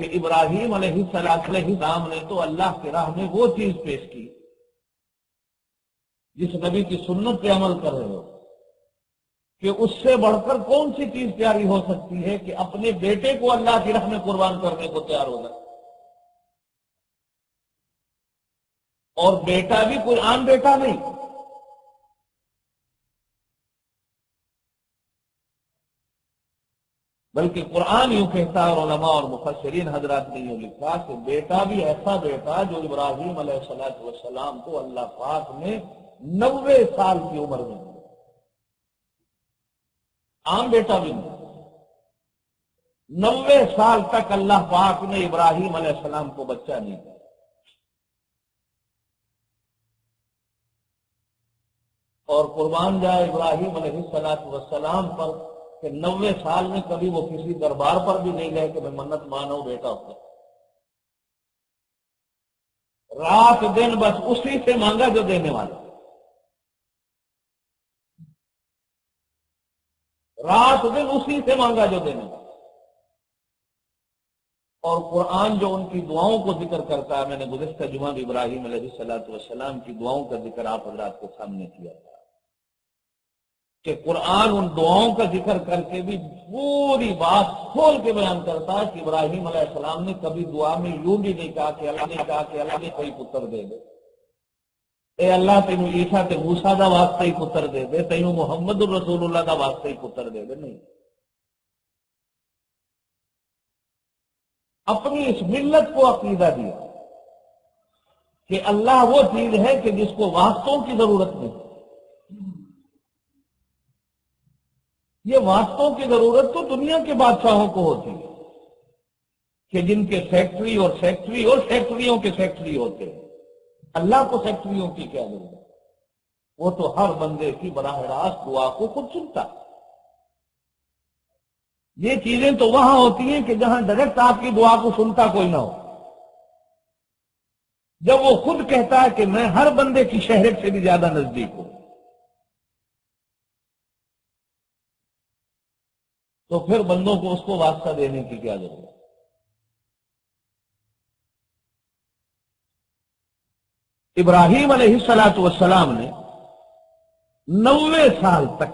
کہ ابراہیم علیہ السلام نے تو اللہ کی راہ میں وہ چیز پیش کی جس نبی کی سنت پہ عمل کر رہے ہو کہ اس سے بڑھ کر کون سی چیز پیاری ہو سکتی ہے کہ اپنے بیٹے کو اللہ کی راہ میں قربان کرنے کو تیار ہو جائے. اور بیٹا بھی کوئی عام بیٹا نہیں، بلکہ قرآن یوں کہتا ہے اور علماء اور مفسرین حضرات نے یوں لکھا کہ بیٹا بھی ایسا بیٹا جو ابراہیم علیہ السلام کو اللہ پاک نے 90 سال کی عمر میں دیا. عام بیٹا بھی نہیں، 90 سال تک اللہ پاک نے ابراہیم علیہ السلام کو بچہ نہیں دیا. اور قربان جائے ابراہیم علیہ السلام پر کہ 90 سال میں کبھی وہ کسی دربار پر بھی نہیں گئے کہ میں منت مانوں بیٹا ہوتا. رات دن بس اسی سے مانگا جو دینے والا، رات دن اسی سے مانگا جو دینے والا. اور قرآن جو ان کی دعاؤں کو ذکر کرتا ہے، میں نے گزشتہ جمعہ بھی ابراہیم علیہ السلام کی دعاؤں کا ذکر آپ حضرات کے سامنے کیا تھا کہ قرآن ان دعاؤں کا ذکر کر کے بھی پوری بات کھول کے بیان کرتا ہے کہ ابراہیم علیہ السلام نے کبھی دعا میں یوں بھی نہیں کہا کہ اللہ نے کوئی پتر دے دے، اے اللہ تینوں عیسیٰ تے موسیٰ دا واسطے ہی پتر دے دے، تینوں محمد الرسول اللہ دا واسطے ہی پتر دے دے. نہیں، اپنی اس ملت کو عقیدہ دیا کہ اللہ وہ چیز ہے کہ جس کو واسطوں کی ضرورت نہیں. یہ واسطوں کی ضرورت تو دنیا کے بادشاہوں کو ہوتی ہے کہ جن کے فیکٹری اور فیکٹریوں کے فیکٹری ہوتے ہیں. اللہ کو فیکٹریوں کی کیا ضرورت؟ وہ تو ہر بندے کی براہ راست دعا کو خود سنتا. یہ چیزیں تو وہاں ہوتی ہیں کہ جہاں ڈائریکٹ آپ کی دعا کو سنتا کوئی نہ ہو. جب وہ خود کہتا ہے کہ میں ہر بندے کی شہرت سے بھی زیادہ نزدیک ہوں، تو پھر بندوں کو اس کو واسطہ دینے کی کیا ضرورت؟ ابراہیم علیہ السلام نے 90 سال تک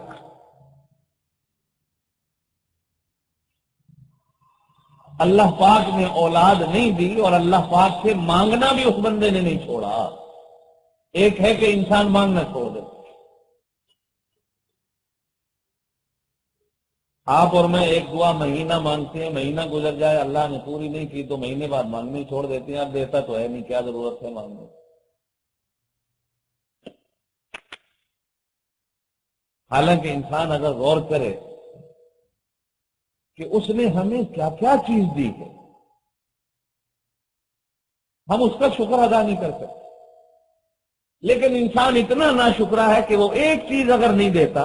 اللہ پاک نے اولاد نہیں دی اور اللہ پاک سے مانگنا بھی اس بندے نے نہیں چھوڑا. ایک ہے کہ انسان مانگنا چھوڑ دے. آپ اور میں ایک دعا مہینہ مانگتے ہیں، مہینہ گزر جائے اللہ نے پوری نہیں کی تو مہینے بعد مانگنے چھوڑ دیتے ہیں. اب دیتا تو ہے نہیں، کیا ضرورت ہے مانگنے. حالانکہ انسان اگر غور کرے کہ اس نے ہمیں کیا کیا چیز دی ہے، ہم اس کا شکر ادا نہیں کر سکتے. لیکن انسان اتنا ناشکرا ہے کہ وہ ایک چیز اگر نہیں دیتا،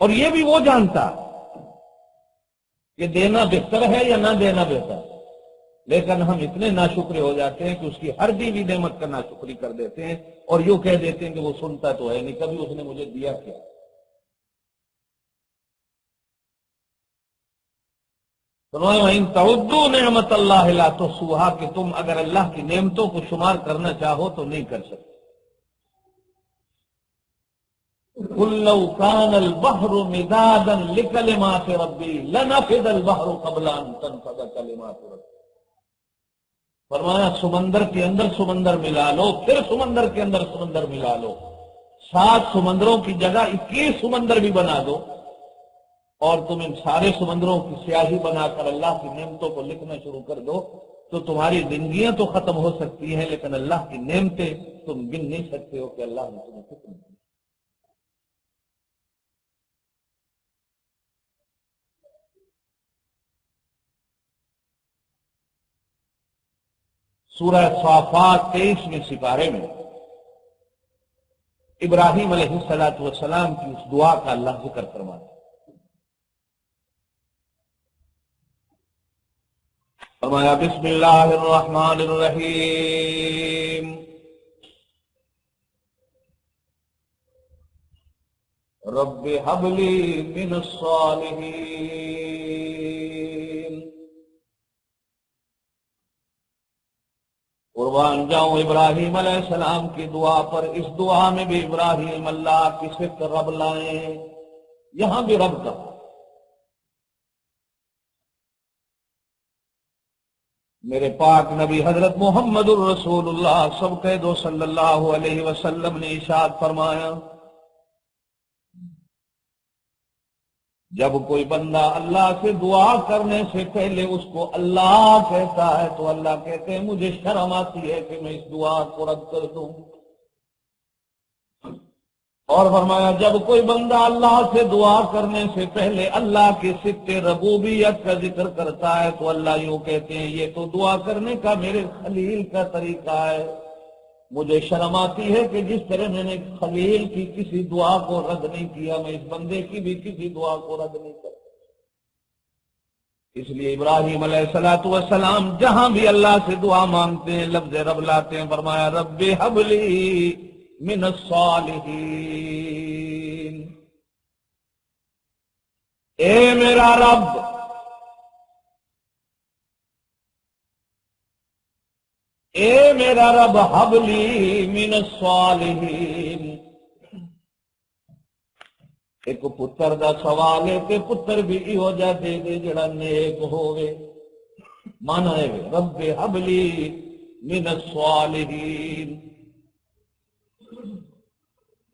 اور یہ بھی وہ جانتا کہ دینا بہتر ہے یا نہ دینا بہتر، لیکن ہم اتنے ناشکرے ہو جاتے ہیں کہ اس کی ہر دی ہوئی نعمت کا ناشکری کر دیتے ہیں اور یوں کہہ دیتے ہیں کہ وہ سنتا تو ہے نہیں، کبھی اس نے مجھے دیا کیا. وَإِن تَعُدُّوا نِعْمَتَ اللَّهِ لَا تُحْصُوهَا کہ تم اگر اللہ کی نعمتوں کو شمار کرنا چاہو تو نہیں کر سکتے. قُل لَّوْ كَانَ الْبَحْرُ مِدَادًا لِّكَلِمَاتِ رَبِّي لَنَفِدَ الْبَحْرُ قَبْلَ أَن تَنفَدَ كَلِمَاتُ رَبِّي. فرمایا سمندر کے اندر سمندر ملا لو، پھر سمندر کے اندر سمندر ملا لو، 7 سمندروں کی جگہ 21 سمندر بھی بنا دو اور تم ان سارے سمندروں کی سیاہی بنا کر اللہ کی نعمتوں کو لکھنا شروع کر دو تو تمہاری زندگیاں تو ختم ہو سکتی ہیں، لیکن اللہ کی نعمتیں تم گن نہیں سکتے ہو کہ اللہ نے تمہیں کتنی دی. سورہ صافات 23ویں سپارے میں ابراہیم علیہ السلام کی اس دعا کا اللہ ذکر فرماتا ہے. فرمایا بسم اللہ الرحمن الرحیم رب هب لی من الصالحین قربان جاؤں ابراہیم علیہ السلام کی دعا پر. اس دعا میں بھی ابراہیم اللہ کی صفت رب لائیں، یہاں بھی رب کا. میرے پاک نبی حضرت محمد الرسول اللہ سب کہہ دو صلی اللہ علیہ وسلم نے ارشاد فرمایا، جب کوئی بندہ اللہ سے دعا کرنے سے پہلے اس کو اللہ کہتا ہے تو اللہ کہتے ہیں مجھے شرم آتی ہے کہ میں اس دعا کو رد کر دوں. اور فرمایا جب کوئی بندہ اللہ سے دعا کرنے سے پہلے اللہ کی صفت ربوبیت کا ذکر کرتا ہے تو اللہ یوں کہتے ہیں یہ تو دعا کرنے کا میرے خلیل کا طریقہ ہے. مجھے شرم آتی ہے کہ جس طرح میں نے خلیل کی کسی دعا کو رد نہیں کیا میں اس بندے کی بھی کسی دعا کو رد نہیں کرتا. اس لیے ابراہیم علیہ السلام جہاں بھی اللہ سے دعا مانگتے ہیں لفظ رب لاتے ہیں. فرمایا رب ہب لی من الصالحین، اے میرا رب اے میرا رب ہب لی من الصالحین. ایک پتر دا سوال ہے کہ پتر بھی ہو جا دے دے جڑا نیک ہوئے. مانا ہے رب ہب لی من الصالحین،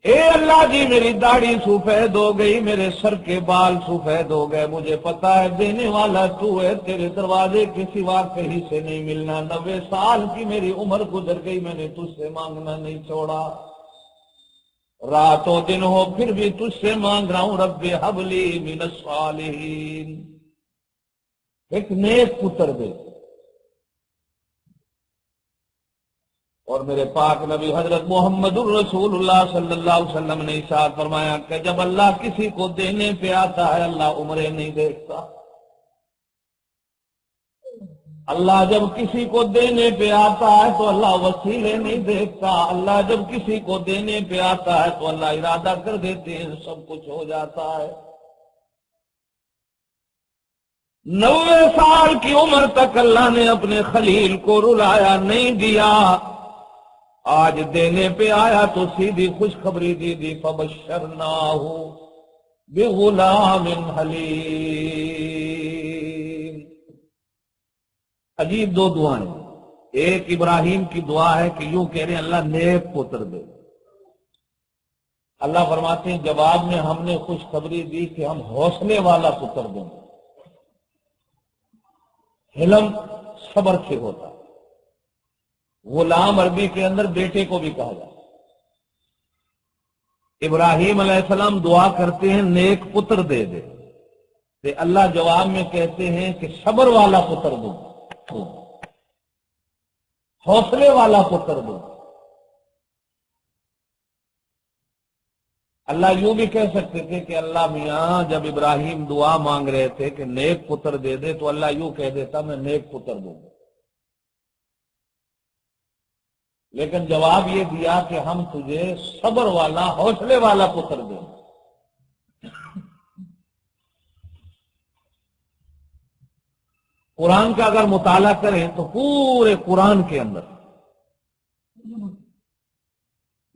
اے اللہ جی میری داڑھی سفید ہو گئی، میرے سر کے بال سفید ہو گئے، مجھے پتا ہے دینے والا تو ہے، تیرے دروازے کے سوا کہیں سے نہیں ملنا. 90 سال کی میری عمر گزر گئی، میں نے تجھ سے مانگنا نہیں چھوڑا، رات و دن ہو پھر بھی تجھ سے مانگ رہا ہوں رب ہب لی من الصالحین، ایک نیک پتر دے. اور میرے پاک نبی حضرت محمد الرسول اللہ صلی اللہ علیہ وسلم نے ارشاد فرمایا کہ جب اللہ کسی کو دینے پہ آتا ہے اللہ عمریں نہیں دیکھتا. اللہ جب کسی کو دینے پہ آتا ہے تو اللہ وسیلے نہیں دیکھتا. اللہ جب کسی کو دینے پہ آتا ہے تو اللہ ارادہ کر دیتے ہیں سب کچھ ہو جاتا ہے. 90 سال کی عمر تک اللہ نے اپنے خلیل کو رلایا نہیں دیا، آج دینے پہ آیا تو سیدھی خوشخبری دی فبشرناہ بغلام حلیم. عجیب دو دعائیں. ایک ابراہیم کی دعا ہے کہ یوں کہہ رہے ہیں اللہ نیک پتر دے. اللہ فرماتے ہیں جواب میں ہم نے خوشخبری دی کہ ہم حوصلے والا پتر دیں گے. حلم صبر سے ہوتا ہے. غلام عربی کے اندر بیٹے کو بھی کہا جاتا. ابراہیم علیہ السلام دعا کرتے ہیں نیک پتر دے دے، تو اللہ جواب میں کہتے ہیں کہ صبر والا پتر دو، حوصلے والا پتر دو. اللہ یوں بھی کہہ سکتے تھے کہ اللہ میاں جب ابراہیم دعا مانگ رہے تھے کہ نیک پتر دے دے تو اللہ یوں کہہ دیتا میں نیک پتر دوں گا، لیکن جواب یہ دیا کہ ہم تجھے صبر والا حوصلے والا پتر دیں. قرآن کا اگر مطالعہ کریں تو پورے قرآن کے اندر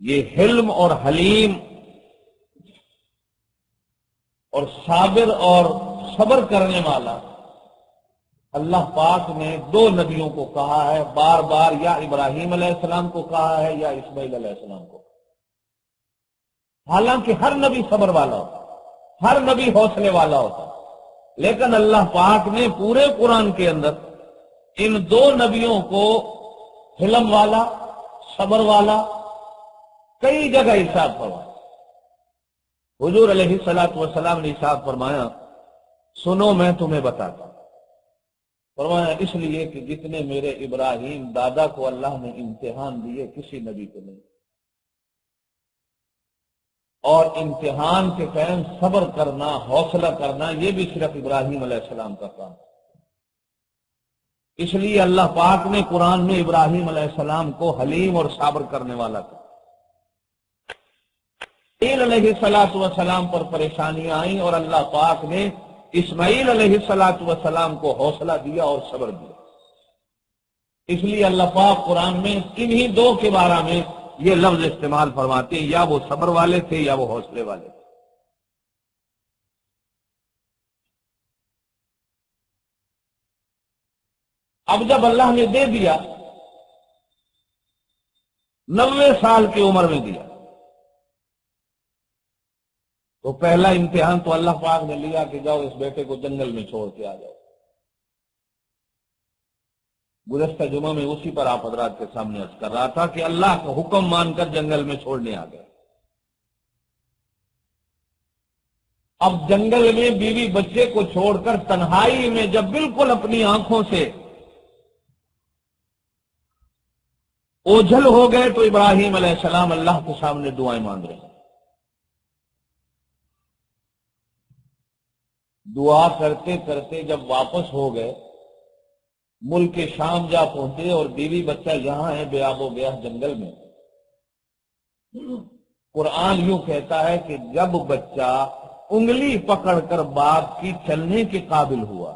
یہ حلم اور حلیم اور صابر اور صبر کرنے والا اللہ پاک نے دو نبیوں کو کہا ہے بار بار، یا ابراہیم علیہ السلام کو کہا ہے یا اسماعیل علیہ السلام کو. حالانکہ ہر نبی صبر والا ہوتا، ہر نبی حوصلے والا ہوتا، لیکن اللہ پاک نے پورے قرآن کے اندر ان دو نبیوں کو حلم والا صبر والا کئی جگہ ارشاد فرمایا. حضور علیہ السلام نے ارشاد فرمایا سنو میں تمہیں بتاتا ہوں. فرمایا اس لیے کہ جتنے میرے ابراہیم دادا کو اللہ نے امتحان دیے کسی نبی کو نہیں، اور امتحان کے ٹائم صبر کرنا حوصلہ کرنا یہ بھی صرف ابراہیم علیہ السلام کا کام. اس لیے اللہ پاک نے قرآن میں ابراہیم علیہ السلام کو حلیم اور صابر کرنے والا کہا. اسماعیل علیہ السلام پر پریشانیاں آئیں اور اللہ پاک نے اسماعیل علیہ السلام کو حوصلہ دیا اور صبر دیا. اس لیے اللہ پاک قرآن میں انہی دو کے بارے میں یہ لفظ استعمال فرماتے ہیں، یا وہ صبر والے تھے یا وہ حوصلے والے تھے۔ اب جب اللہ نے دے دیا، 90 سال کی عمر میں دیا، تو پہلا امتحان تو اللہ پاک نے لیا کہ جاؤ اس بیٹے کو جنگل میں چھوڑ کے آ جاؤ۔ گزشتہ جمعہ میں اسی پر آپ حضرات کے سامنے عرض کر رہا تھا کہ اللہ کا حکم مان کر جنگل میں چھوڑنے آ گئے۔ اب جنگل میں بیوی بچے کو چھوڑ کر تنہائی میں جب بالکل اپنی آنکھوں سے اوجھل ہو گئے تو ابراہیم علیہ السلام اللہ کے سامنے دعائیں مانگ رہے ہیں۔ دعا کرتے کرتے جب واپس ہو گئے، ملک شام جا پہنچے اور بیوی بچہ یہاں ہے بے آب و گیا جنگل میں۔ قرآن یوں کہتا ہے کہ جب بچہ انگلی پکڑ کر باپ کی چلنے کے قابل ہوا،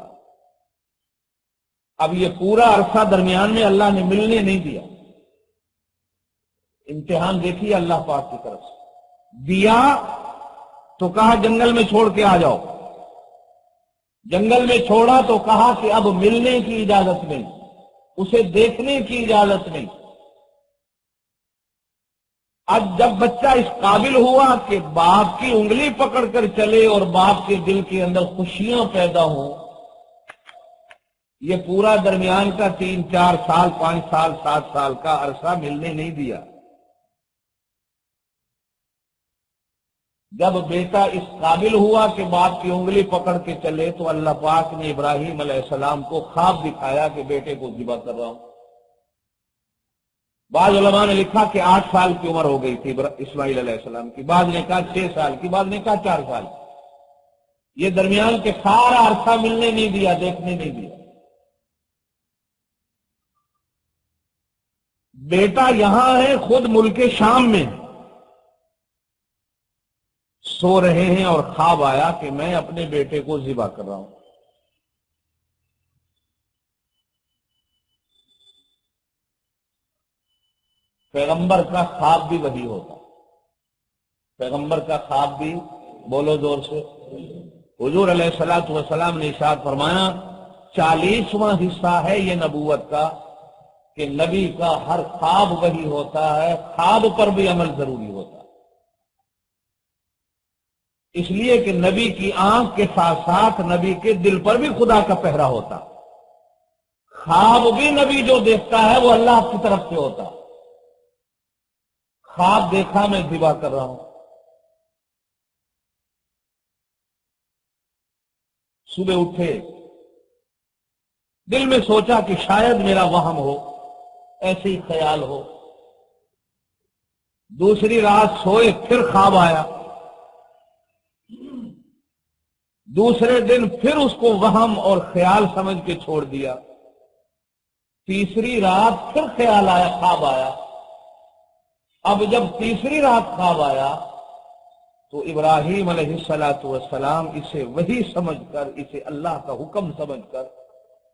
اب یہ پورا عرصہ درمیان میں اللہ نے ملنے نہیں دیا۔ امتحان دیکھیے اللہ پاک کی طرف سے، دیا تو کہا جنگل میں چھوڑ کے آ جاؤ، جنگل میں چھوڑا تو کہا کہ اب ملنے کی اجازت نہیں، اسے دیکھنے کی اجازت نہیں۔ اب جب بچہ اس قابل ہوا کہ باپ کی انگلی پکڑ کر چلے اور باپ کے دل کے اندر خوشیاں پیدا ہوں، یہ پورا درمیان کا 3 4 سال 5 سال 7 سال کا عرصہ ملنے نہیں دیا۔ جب بیٹا اس قابل ہوا کہ باپ کی انگلی پکڑ کے چلے تو اللہ پاک نے ابراہیم علیہ السلام کو خواب دکھایا کہ بیٹے کو ذبح کر رہا ہوں۔ بعض علماء نے لکھا کہ 8 سال کی عمر ہو گئی تھی اسماعیل علیہ السلام کی، بعض نے کہا 6 سال کی، بعض نے کہا 4 سال۔ یہ درمیان کے سارا عرصہ ملنے نہیں دیا، دیکھنے نہیں دیا۔ بیٹا یہاں ہے، خود ملک شام میں ہے، سو رہے ہیں اور خواب آیا کہ میں اپنے بیٹے کو ذبح کر رہا ہوں۔ پیغمبر کا خواب بھی وہی ہوتا، پیغمبر کا خواب بھی، بولو زور سے، حضور علیہ الصلوۃ والسلام نے ارشاد فرمایا 40واں حصہ ہے یہ نبوت کا کہ نبی کا ہر خواب وہی ہوتا ہے، خواب پر بھی عمل ضروری ہوتا ہے، اس لیے کہ نبی کی آنکھ کے ساتھ ساتھ نبی کے دل پر بھی خدا کا پہرا ہوتا۔ خواب بھی نبی جو دیکھتا ہے وہ اللہ کی طرف سے ہوتا۔ خواب دیکھا میں ذبح کر رہا ہوں، صبح اٹھے، دل میں سوچا کہ شاید میرا وہم ہو، ایسے ہی خیال ہو۔ دوسری رات سوئے، پھر خواب آیا، دوسرے دن پھر اس کو وہم اور خیال سمجھ کے چھوڑ دیا، تیسری رات پھر خیال آیا، خواب آیا۔ اب جب تیسری رات خواب آیا تو ابراہیم علیہ السلام اسے وہی سمجھ کر، اسے اللہ کا حکم سمجھ کر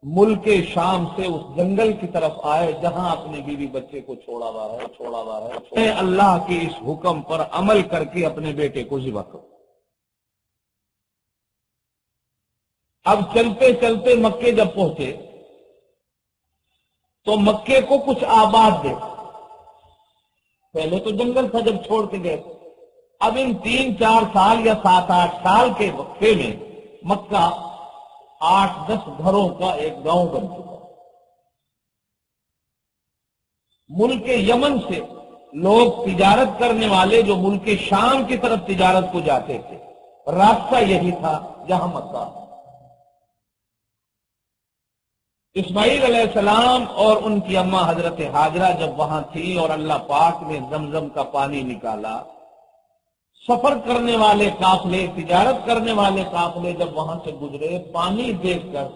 ملک شام سے اس جنگل کی طرف آئے جہاں اپنے بیوی بچے کو چھوڑا ہوا ہے۔ میں اللہ کے اس حکم پر عمل کر کے اپنے بیٹے کو ذبح کروں۔ اب چلتے چلتے مکے جب پہنچے تو مکے کو کچھ آباد دیکھا، پہلے تو جنگل تھا جب چھوڑ کے گئے، اب ان 3 4 سال یا 7 8 سال کے وقفے میں مکہ 8 10 گھروں کا ایک گاؤں بن چکا۔ ملک یمن سے لوگ تجارت کرنے والے جو ملک شام کی طرف تجارت کو جاتے تھے، راستہ یہی تھا جہاں مکہ۔ اسماعیل علیہ السلام اور ان کی اماں حضرت ہاجرہ جب وہاں تھی اور اللہ پاک نے زمزم کا پانی نکالا، سفر کرنے والے قافلے، تجارت کرنے والے قافلے جب وہاں سے گزرے، پانی دیکھ کر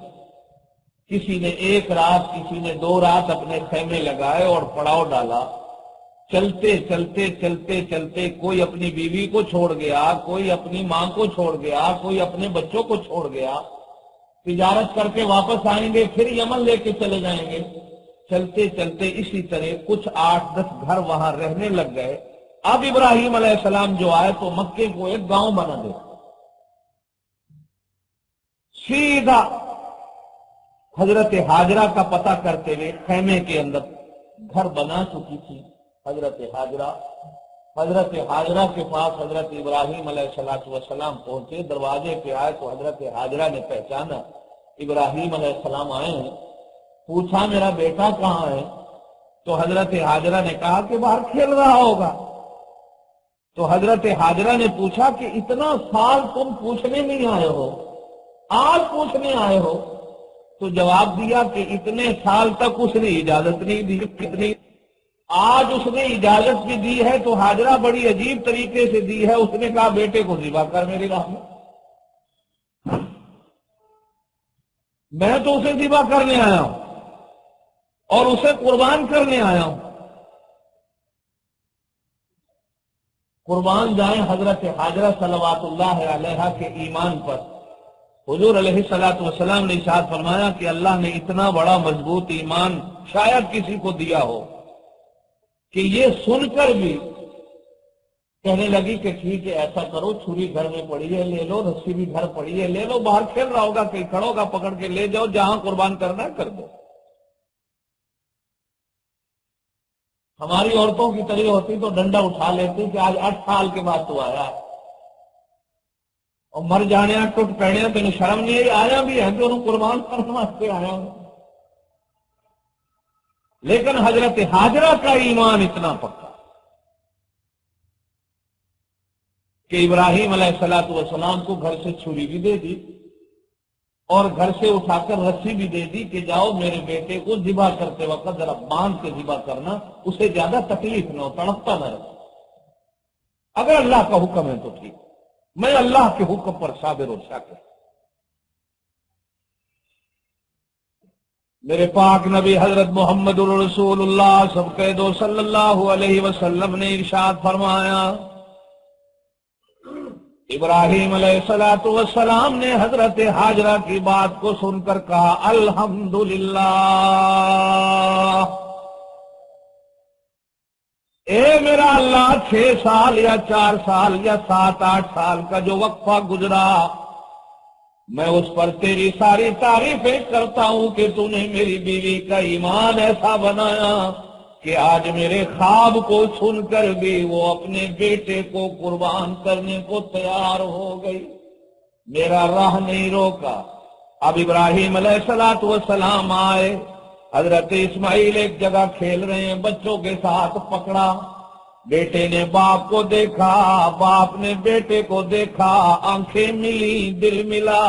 کسی نے 1 رات، کسی نے 2 رات اپنے خیمے لگائے اور پڑاؤ ڈالا۔ چلتے چلتے چلتے چلتے کوئی اپنی بیوی کو چھوڑ گیا، کوئی اپنی ماں کو چھوڑ گیا، کوئی اپنے بچوں کو چھوڑ گیا۔ تجارت کر کے واپس آئیں گے، پھر یمن لے کے چلے جائیں گے، چلتے چلتے اسی طرح کچھ 8-10 گھر وہاں رہنے لگ گئے۔ اب ابراہیم علیہ السلام جو آئے تو مکے کو ایک گاؤں بنا دے، سیدھا حضرت ہاجرہ کا پتہ کرتے ہوئے خیمے کے اندر گھر بنا چکی تھی حضرت ہاجرہ۔ حضرت ہاجرہ کے پاس حضرت ابراہیم علیہ السلام پہنچے، دروازے پہ آئے تو حضرت ہاجرہ نے پہچانا ابراہیم علیہ السلام آئے ہیں۔ پوچھا میرا بیٹا کہاں ہے؟ تو حضرت ہاجرہ نے کہا کہ باہر کھیل رہا ہوگا۔ تو حضرت ہاجرہ نے پوچھا کہ اتنا سال تم پوچھنے نہیں آئے ہو، آج پوچھنے آئے ہو؟ تو جواب دیا کہ اتنے سال تک اس نے اجازت نہیں دی، کتنی آج اس نے اجازت بھی دی ہے تو ہاجرہ بڑی عجیب طریقے سے دی ہے۔ اس نے کہا بیٹے کو ذبح کر میری راہ میں، میں تو اسے ذبح کرنے آیا ہوں اور اسے قربان کرنے آیا ہوں۔ قربان جائیں حضرت ہاجرہ صلوات اللہ علیہا کے ایمان پر۔ حضور علیہ السلام نے ارشاد فرمایا کہ اللہ نے اتنا بڑا مضبوط ایمان شاید کسی کو دیا ہو کہ یہ سن کر بھی کہنے لگی کہ ٹھیک ہے ایسا کرو، چھری گھر میں پڑی ہے لے لو، رسی بھی گھر پڑی ہے لے لو، باہر کھیل رہا ہوگا کہیں کھڑا ہوگا پکڑ کے لے جاؤ، جہاں قربان کرنا ہے کر دو۔ ہماری عورتوں کی طرح ہوتی تو ڈنڈا اٹھا لیتی کہ آج 8 سال کے بعد تو آیا اور مر جانے ٹوٹ پڑے تین شرم نہیں آیا بھی ہے کہ انہوں قربان کرنے واسطے آیا ہوں۔ لیکن حضرت ہاجرہ کا ایمان اتنا پکا کہ ابراہیم علیہ السلام کو گھر سے چھری بھی دے دی اور گھر سے اٹھا کر رسی بھی دے دی کہ جاؤ میرے بیٹے کو ذبح کرتے وقت ذرا باندھ کے ذبح کرنا، اسے زیادہ تکلیف نہ ہو، تڑپتا نہ رہے۔ اگر اللہ کا حکم ہے تو ٹھیک، میں اللہ کے حکم پر صابر و شاکر۔ میرے پاک نبی حضرت محمد رسول اللہ سب کہہ دو صلی اللہ علیہ وسلم نے ارشاد فرمایا، ابراہیم علیہ السلام نے حضرت ہاجرہ کی بات کو سن کر کہا الحمدللہ، اے میرا اللہ 6 سال یا 4 سال یا 7-8 سال کا جو وقفہ گزرا، میں اس پر تیری ساری تعریفیں کرتا ہوں کہ تو نے میری بیوی کا ایمان ایسا بنایا کہ آج میرے خواب کو سن کر بھی وہ اپنے بیٹے کو قربان کرنے کو تیار ہو گئی، میرا راہ نہیں روکا۔ اب ابراہیم علیہ السلام آئے، حضرت اسماعیل ایک جگہ کھیل رہے ہیں بچوں کے ساتھ، پکڑا، بیٹے نے باپ کو دیکھا، باپ نے بیٹے کو دیکھا، آنکھیں ملی، دل ملا۔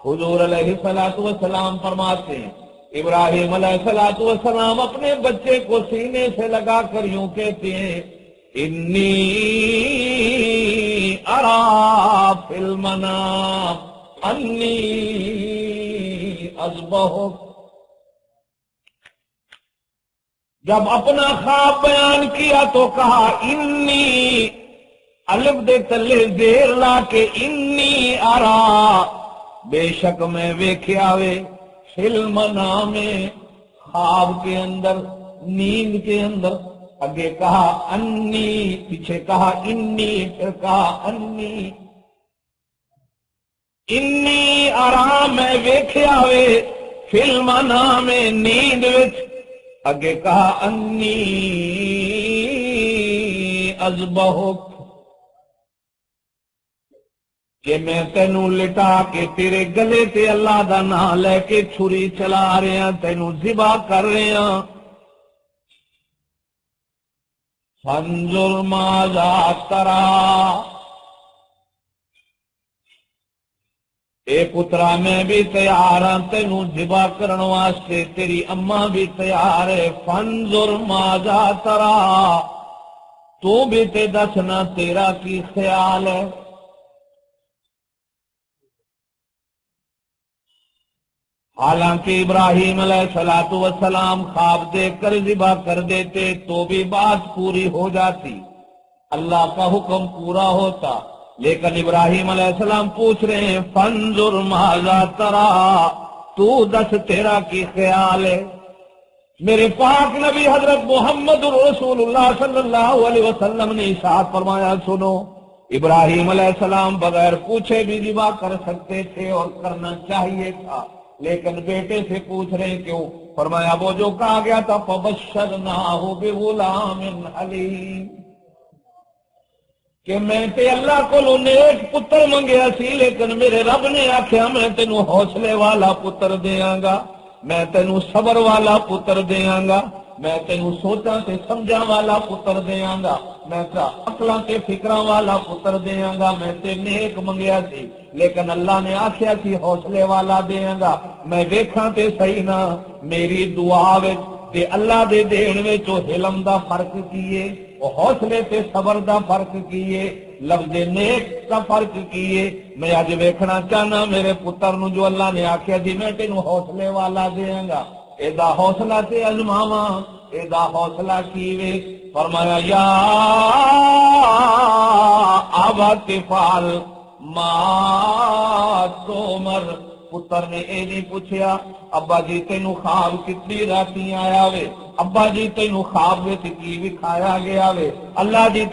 حضور علیہ السلام فرماتے ہیں ابراہیم علیہ السلام اپنے بچے کو سینے سے لگا کر یوں کہتے ہیں انی ارا فی المنام انی اذبحک۔ جب اپنا خواب بیان کیا تو کہا انی، الف دے تلے زیر لا کے انی ارا، بے شک میں ویکھیا وے، فلم نامے، خواب کے اندر، نیند کے اندر، اگے کہا انی، پیچھے کہا انی، پھر کہا انی، انی ارا میں ویکھیا وے، فلم نامے نیند وچ، اگے کہا انی اذبحک، کہ میں تینوں لٹا کے تیرے گلے تے اللہ دا نام لے کے چھری چلا رہے ہیں، تینوں ذبح کر رہے ہیں۔ فانظر ماذا ترى، اے پترا میں بھی تیار ہاں تینوں ذبح کرن واسطے، تیری اماں بھی تیار ہے۔ فانظر ماذا ترى، تو بھی تے دسنا تیرا کی خیال ہے۔ حالانکہ ابراہیم علیہ السلام خواب دیکھ کر ذبح کر دیتے تو بھی بات پوری ہو جاتی، اللہ کا حکم پورا ہوتا، لیکن ابراہیم علیہ السلام پوچھ رہے ہیں فانظر ماذا ترى، تو دس تیرا کی خیال ہے۔ میرے پاک نبی حضرت محمد رسول اللہ صلی اللہ علیہ وسلم نے ارشاد فرمایا، سنو، ابراہیم علیہ السلام بغیر پوچھے بھی ذبح کر سکتے تھے اور کرنا چاہیے تھا، لیکن بیٹے سے پوچھ رہے ہیں کیوں؟ فرمایا وہ جو کہا گیا تھا فبشرناہ بغلام حلیم، کہ میں تے اللہ کو نیک پتر منگیا سی، لیکن میرے رب نے آخیا میں تینوں حوصلے والا پتر دیاں گا، میں تینوں صبر والا پتر دیاں گا، میں تینوں سوچاں تے سمجھاں والا پتر دیاں گا، میں عقلاں تے فکراں والا پتر دیاں گا، میں تے نیک منگیا سی لیکن اللہ نے آخیا سی حوصلے والا دیاں گا۔ میں ویکھاں تے صحیح نہ میری دعا وچ تے اللہ دے دین وچ علم دا فرق کیے، وہ حوصلے تے صبر دا فرق کیے، لفظ نیک کا فرق کیے۔ میں اج ویکھنا چاہنا میرے پتر نو جو اللہ نے آخیا جی میں تینوں حوصلے والا دیاں گا، اے دا حوصلہ تے ازماواں، اے دا حوصلہ کیویں؟ فرمایا یا ابت فعل ما تؤمر، پتر نے اے نہیں پوچھیا ابا جی تینوں خواب کتنی راتی آیا وے، ابا جی تینوں خواب وچ کی وکھایا گیا وے، اللہ جی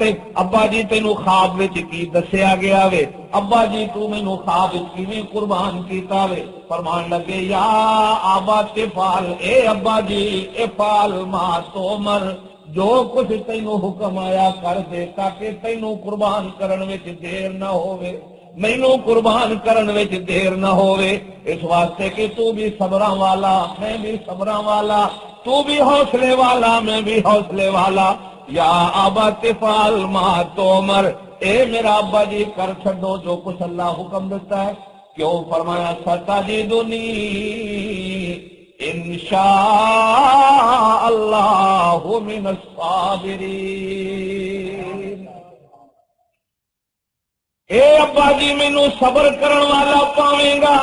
ابا جی تینوں خواب وچ کی دسیا گیا وے، ابا جی تو مینوں خواب وچ کیویں قربان کیتا وے؟ فرمان لگے یا آبا تفعل، اے ابا جی افعل ما تؤمر، جو کچھ تینوں حکم آیا کر دے تاکہ تینوں قربان کرن وچ دیر نہ ہووے، مینوں قربان کرن وچ دیر نہ ہووے، اس واسطے کہ تو بھی صبراں والا میں بھی صبراں والا، تو بھی حوصلے والا میں بھی حوصلے والا۔ یا ابا تفعل ما تؤمر، اے میرا ابا جی کر چھڈو جو کچھ اللہ حکم دیتا ہے۔ کیوں؟ فرمایا ستجدنی انشاء اللہ من الصابرین، اے ابا جی مینوں صبر کرن والا پاویں گا۔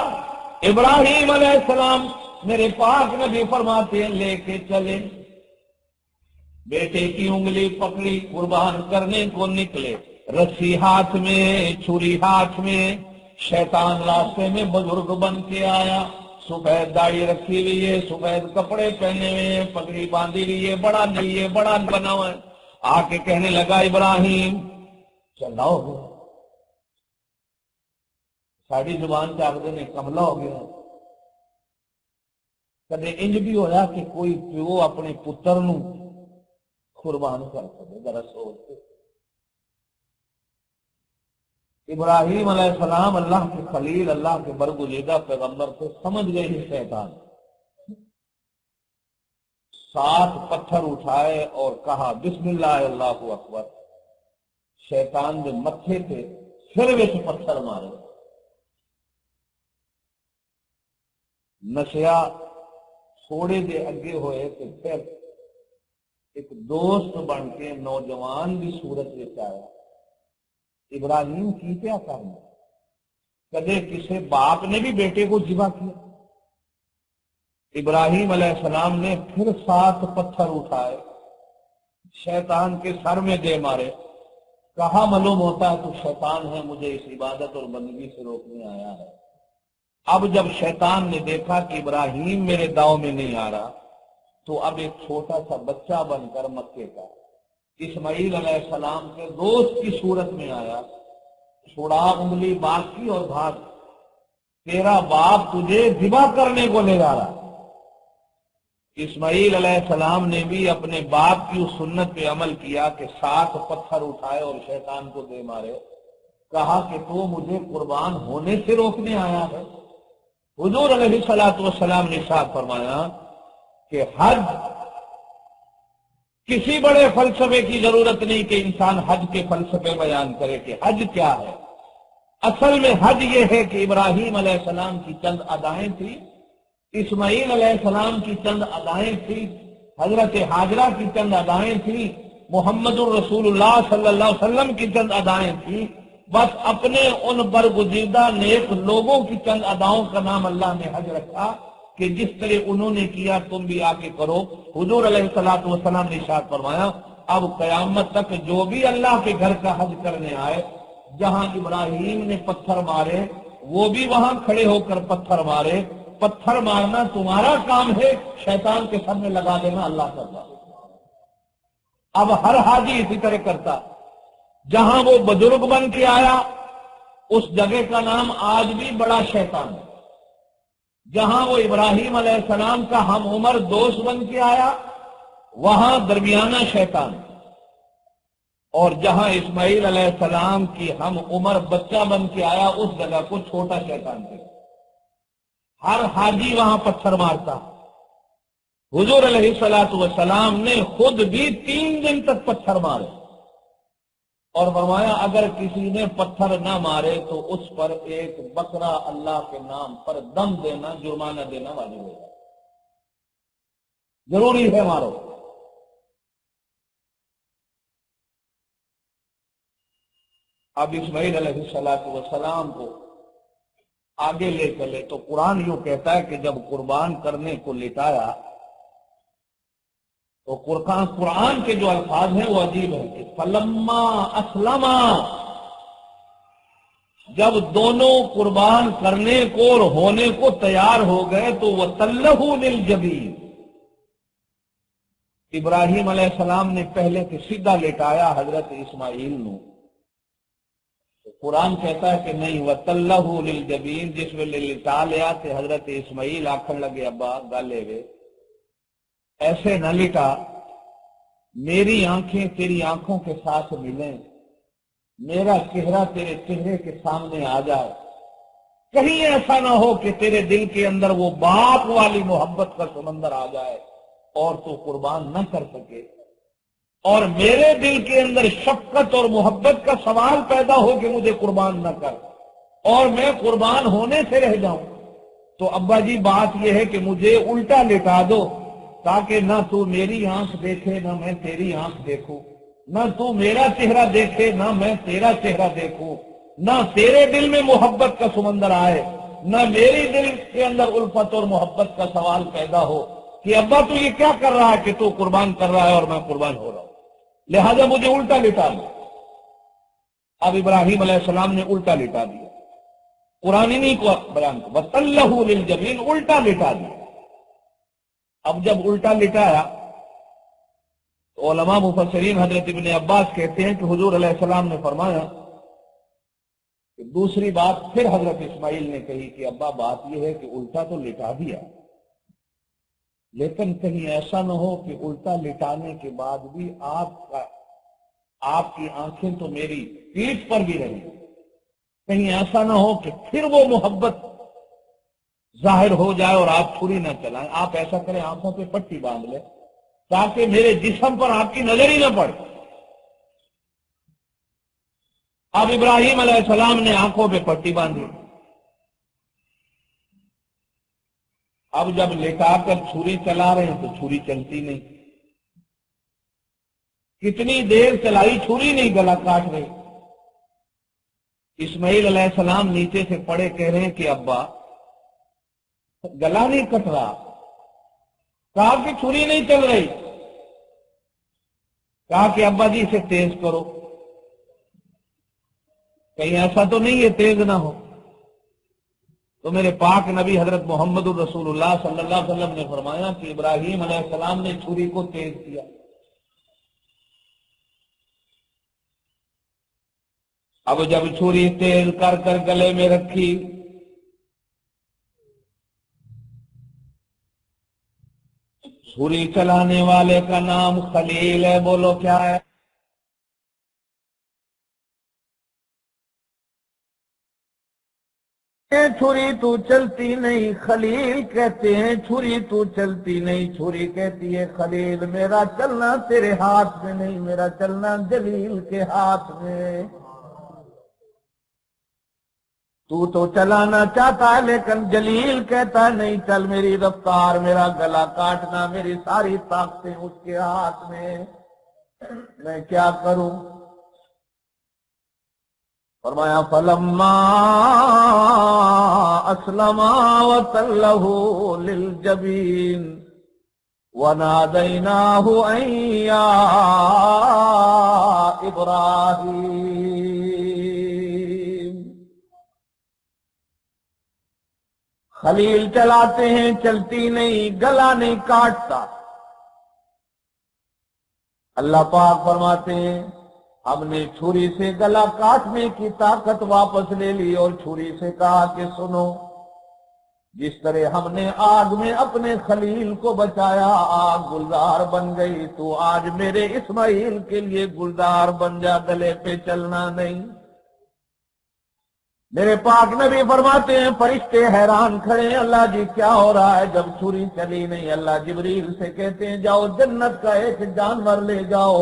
ابراہیم علیہ السلام میرے پاک نبی فرماتے ہیں لے کے چلے، بیٹے کی انگلی پکڑی، قربان کرنے کو نکلے، رسی ہاتھ میں، چھری ہاتھ میں، شیطان راستے میں بزرگ بن کے آیا، سفید داڑھی رکھی ہوئی ہے، سفید کپڑے پہنے ہوئے ہیں، پگڑی باندھی ہوئی ہے، بڑا نہیں ہے، بڑا بنا ہوا ہے، آ کے کہنے لگا ابراہیم چلا ہو گیا، ساری زبان سے آخر نے کملا ہو گیا۔ کدے انج بھی ہویا کہ کوئی پیو اپنے پتر نو قربان کر سکے؟ ذرا سوچ۔ ابراہیم علیہ السلام اللہ کے خلیل، اللہ کے برگزیدہ پیغمبر کو سمجھ گئے ہی شیطان، 7 پتھر اٹھائے اور کہا بسم اللہ اللہ اکبر، شیطان نے متھے پہ سر وچ پتھر مارے، نشیا تھوڑے دے اگے ہوئے تو پھر ایک دوست بن کے نوجوان بھی صورت وچ آیا، ابراہیم کی کیا کرنا؟ کدے کسی باپ نے بھی بیٹے کو ذبح کیا؟ ابراہیم علیہ السلام نے پھر 7 پتھر اٹھائے، شیطان کے سر میں دے مارے، کہا معلوم ہوتا ہے تو شیطان ہے، مجھے اس عبادت اور بندگی سے روکنے آیا ہے۔ اب جب شیطان نے دیکھا کہ ابراہیم میرے داؤ میں نہیں آ رہا، تو اب ایک چھوٹا سا بچہ بن کر مکے کا اسماعیل علیہ السلام کے دوست کی صورت میں آیا، چھڑا انگلی باقی اور بھاگ، تیرا باپ تجھے ذبح کرنے کو لے جا رہا۔ اسماعیل علیہ السلام نے بھی اپنے باپ کی اس سنت پہ عمل کیا کہ 7 پتھر اٹھائے اور شیطان کو دے مارے، کہا کہ تو مجھے قربان ہونے سے روکنے آیا ہے۔ حضور علیہ السلام نے ارشاد فرمایا کہ حج کسی بڑے فلسفے کی ضرورت نہیں کہ انسان حج کے فلسفے بیان کرے کہ حج کیا ہے۔ اصل میں حج یہ ہے کہ ابراہیم علیہ السلام کی چند ادائیں تھیں، اسماعیل علیہ السلام کی چند ادائیں تھیں، حضرت حاجرہ کی چند ادائیں تھیں، محمد الرسول اللہ صلی اللہ علیہ وسلم کی چند ادائیں تھیں، بس اپنے ان برگزیدہ نیک لوگوں کی چند اداؤں کا نام اللہ نے حج رکھا کہ جس طرح انہوں نے کیا تم بھی آ کے کرو۔ حضور علیہ السلام نے ارشاد فرمایا اب قیامت تک جو بھی اللہ کے گھر کا حج کرنے آئے، جہاں ابراہیم نے پتھر مارے وہ بھی وہاں کھڑے ہو کر پتھر مارے، پتھر مارنا تمہارا کام ہے، شیطان کے سر میں لگا دینا اللہ کا کام۔ اب ہر حاجی اسی طرح کرتا، جہاں وہ بزرگ بن کے آیا اس جگہ کا نام آج بھی بڑا شیطان ہے، جہاں وہ ابراہیم علیہ السلام کا ہم عمر دوست بن کے آیا وہاں درمیانہ شیطان، اور جہاں اسماعیل علیہ السلام کی ہم عمر بچہ بن کے آیا اس جگہ کو چھوٹا شیطان کہتے۔ ہر حاجی وہاں پتھر مارتا۔ حضور علیہ الصلوۃ والسلام نے خود بھی 3 دن تک پتھر مارے، اور فرمایا اگر کسی نے پتھر نہ مارے تو اس پر ایک بکرا اللہ کے نام پر دم دینا، جرمانہ دینا واجب ہوگا، ضروری ہے مارو۔ اب اسماعیل علیہ السلام کو آگے لے چلے تو قرآن یوں کہتا ہے کہ جب قربان کرنے کو لٹایا تو قرآن کے جو الفاظ ہیں وہ عجیب ہیں کہ فلما اسلما، جب دونوں قربان کرنے کو اور ہونے کو تیار ہو گئے تو وَتَلَّهُ لِلْجَبِينِ، ابراہیم علیہ السلام نے پہلے کہ سیدھا لٹایا حضرت اسماعیل نو، قرآن کہتا ہے کہ نہیں وَتَلَّهُ لِلْجَبِينِ، جس میں لٹا لیا کہ حضرت اسماعیل آکھن لگے ابا گالے وے ایسے نہ لٹا، میری آنکھیں تیری آنکھوں کے ساتھ ملیں، میرا چہرہ تیرے چہرے کے سامنے آ جائے، کہیں ایسا نہ ہو کہ تیرے دل کے اندر وہ باپ والی محبت کا سمندر آ جائے اور تو قربان نہ کر سکے، اور میرے دل کے اندر شفقت اور محبت کا سوال پیدا ہو کہ مجھے قربان نہ کر اور میں قربان ہونے سے رہ جاؤں، تو ابا جی بات یہ ہے کہ مجھے الٹا لٹا دو تاکہ نہ تو میری آنکھ دیکھے نہ میں تیری آنکھ دیکھوں، نہ تو میرا چہرہ دیکھے نہ میں تیرا چہرہ دیکھوں، نہ تیرے دل میں محبت کا سمندر آئے نہ میری دل کے اندر الفت اور محبت کا سوال پیدا ہو کہ ابا تو یہ کیا کر رہا ہے کہ تو قربان کر رہا ہے اور میں قربان ہو رہا ہوں، لہذا مجھے الٹا لٹا دو۔ اب ابراہیم علیہ السلام نے الٹا لٹا دیا، قرآن ہی نہیں کو بیان کو وَتَلَّهُ لِلْجَبِينِ، الٹا لٹا دیا۔ اب جب الٹا لٹایا تو علماء مفسرین حضرت ابن عباس کہتے ہیں کہ حضور علیہ السلام نے فرمایا کہ دوسری بات پھر حضرت اسماعیل نے کہی کہ ابا بات یہ ہے کہ الٹا تو لٹا دیا لیکن کہیں ایسا نہ ہو کہ الٹا لٹانے کے بعد بھی آپ کی آنکھیں تو میری پیٹھ پر بھی رہیں، کہیں ایسا نہ ہو کہ پھر وہ محبت ظاہر ہو جائے اور آپ چھری نہ چلائیں، آپ ایسا کریں آنکھوں پہ پٹی باندھ لیں تاکہ میرے جسم پر آپ کی نظر ہی نہ پڑے۔ اب ابراہیم علیہ السلام نے آنکھوں پہ پٹی باندھی، اب جب لٹا کر چھری چلا رہے ہیں تو چھری چلتی نہیں، کتنی دیر چلائی چھری نہیں گلا کاٹ رہی۔ اسماعیل علیہ السلام نیچے سے پڑے کہہ رہے ہیں کہ ابا گلا نہیں کٹ رہا، کہا کہ چھری نہیں چل رہی، کہا کہ ابا جی اسے تیز کرو، کہیں ایسا تو نہیں ہے تیز نہ ہو، تو میرے پاک نبی حضرت محمد الرسول اللہ صلی اللہ علیہ وسلم نے فرمایا کہ ابراہیم علیہ السلام نے چھری کو تیز کیا۔ اب جب چھری تیز کر کر گلے میں رکھی چھری چلانے والے کا نام خلیل ہے، بولو کیا ہے؟ چھری تو چلتی نہیں، خلیل کہتے ہیں چھری تو چلتی نہیں، چھری کہتی ہے خلیل میرا چلنا تیرے ہاتھ میں نہیں، میرا چلنا جلیل کے ہاتھ میں، تو چلانا چاہتا ہے لیکن جلیل کہتا ہے نہیں چل، میری رفتار میرا گلا کاٹنا میری ساری طاقتیں اس کے ہاتھ میں کیا کروں؟ فرمایا فلما اسلما وتلہ للجبین ونادیناہ ان یا ابراہیم خلیل چلاتے ہیں چلتی نہیں، گلا نہیں کاٹتا۔ اللہ پاک فرماتے ہیں ہم نے چھری سے گلا کاٹنے کی طاقت واپس لے لی اور چھری سے کہا کہ سنو، جس طرح ہم نے آگ میں اپنے خلیل کو بچایا، آگ گلزار بن گئی، تو آج میرے اسماعیل کے لیے گلزار بن جا، گلے پہ چلنا نہیں۔ میرے پاک نبی فرماتے ہیں فرشتے حیران کھڑے ہیں، اللہ جی کیا ہو رہا ہے؟ جب چھری چلی نہیں، اللہ جبریل سے کہتے ہیں جاؤ جنت کا ایک جانور لے جاؤ۔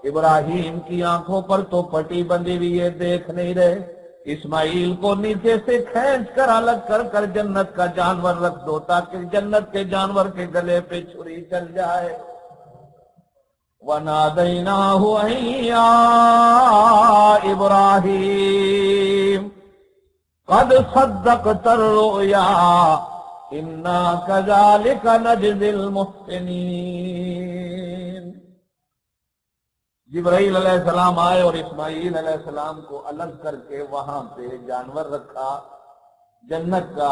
ابراہیم کی آنکھوں پر تو پٹی بندھی ہوئی ہے، دیکھ نہیں رہے، اسماعیل کو نیچے سے کھینچ کر الگ کر کر جنت کا جانور رکھ دو تاکہ جنت کے جانور کے گلے پہ چھری چل جائے۔ وَنَادَيْنَاهُ أَن يَا إِبْرَاهِيمُ قَدْ صَدَّقْتَ الرُّؤْيَا إِنَّا كَذَلِكَ نَجْزِي الْمُحْسِنِينَ۔ جبرائیل علیہ السلام آئے اور اسماعیل علیہ السلام کو الگ کر کے وہاں پہ جانور رکھا، جنت کا،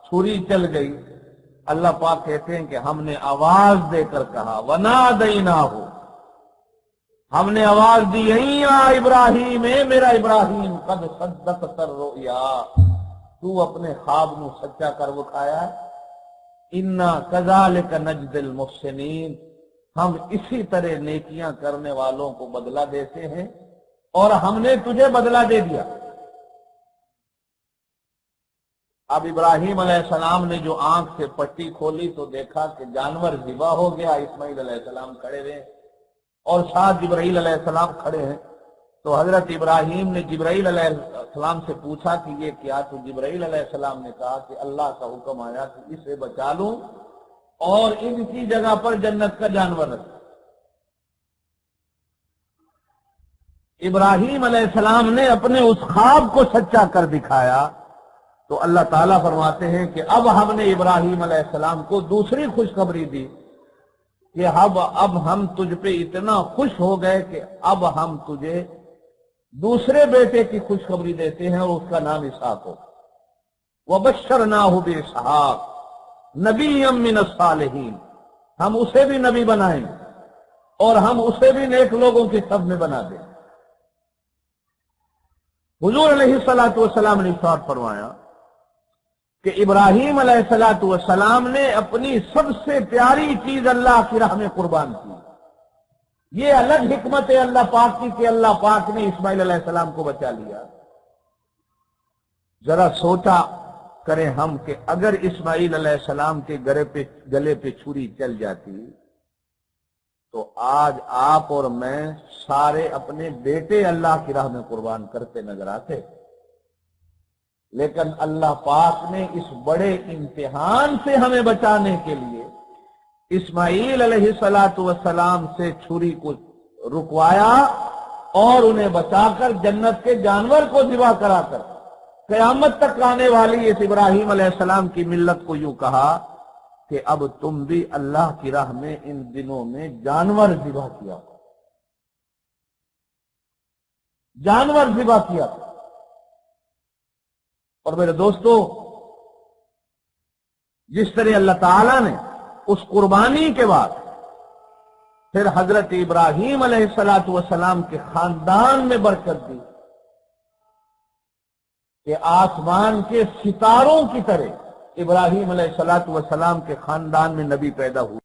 چھری چل گئی۔ اللہ پاک کہتے ہیں کہ ہم نے آواز دے کر کہا وَنَادَيْنَاهُ، ہم نے آواز دی یا ابراہیم، اے میرا ابراہیم، قد صدقت الرؤیا، تو اپنے خواب نو سچا کر وکھایا، انا کذالک نجزی المحسنین، ہم اسی طرح نیکیاں کرنے والوں کو بدلہ دیتے ہیں، اور ہم نے تجھے بدلہ دے دیا۔ اب ابراہیم علیہ السلام نے جو آنکھ سے پٹی کھولی تو دیکھا کہ جانور ذبح ہو گیا، اسماعیل علیہ السلام کھڑے ہوئے اور ساتھ جبرائیل علیہ السلام کھڑے ہیں۔ تو حضرت ابراہیم نے جبرائیل علیہ السلام سے پوچھا کہ یہ کیا؟ تو جبرائیل علیہ السلام نے کہا کہ اللہ کا حکم آیا کہ اسے بچا لوں اور ان کی جگہ پر جنت کا جانور رکھ۔ ابراہیم علیہ السلام نے اپنے اس خواب کو سچا کر دکھایا، تو اللہ تعالیٰ فرماتے ہیں کہ اب ہم نے ابراہیم علیہ السلام کو دوسری خوشخبری دی کہ اب ہم تجھ پہ اتنا خوش ہو گئے کہ اب ہم تجھے دوسرے بیٹے کی خوشخبری دیتے ہیں اور اس کا نام اسحاق ہو۔ وَبَشَّرْنَاهُ بِإِسْحَاقَ نَبِيًّا مِّنَ الصَّالِحِينَ، ہم اسے بھی نبی بنائیں اور ہم اسے بھی نیک لوگوں کی صف میں بنا دیں۔ حضور علیہ الصلوۃ نے ارشاد فرمایا کہ ابراہیم علیہ السلام نے اپنی سب سے پیاری چیز اللہ کی راہ میں قربان کی۔ یہ الگ حکمت ہے اللہ پاک کی کہ اللہ پاک نے اسماعیل علیہ السلام کو بچا لیا۔ ذرا سوچا کریں ہم کہ اگر اسماعیل علیہ السلام کے گلے پہ چھری چل جاتی تو آج آپ اور میں سارے اپنے بیٹے اللہ کی راہ میں قربان کرتے نظر آتے، لیکن اللہ پاک نے اس بڑے امتحان سے ہمیں بچانے کے لیے اسماعیل علیہ السلام سے چھری کو رکوایا اور انہیں بچا کر جنت کے جانور کو ذبح کرا کر قیامت تک آنے والی اس ابراہیم علیہ السلام کی ملت کو یوں کہا کہ اب تم بھی اللہ کی راہ میں ان دنوں میں جانور ذبح کیا، جانور ذبح کیا۔ اور میرے دوستو، جس طرح اللہ تعالیٰ نے اس قربانی کے بعد پھر حضرت ابراہیم علیہ السلام کے خاندان میں برکت دی کہ آسمان کے ستاروں کی طرح ابراہیم علیہ السلام کے خاندان میں نبی پیدا ہوئے۔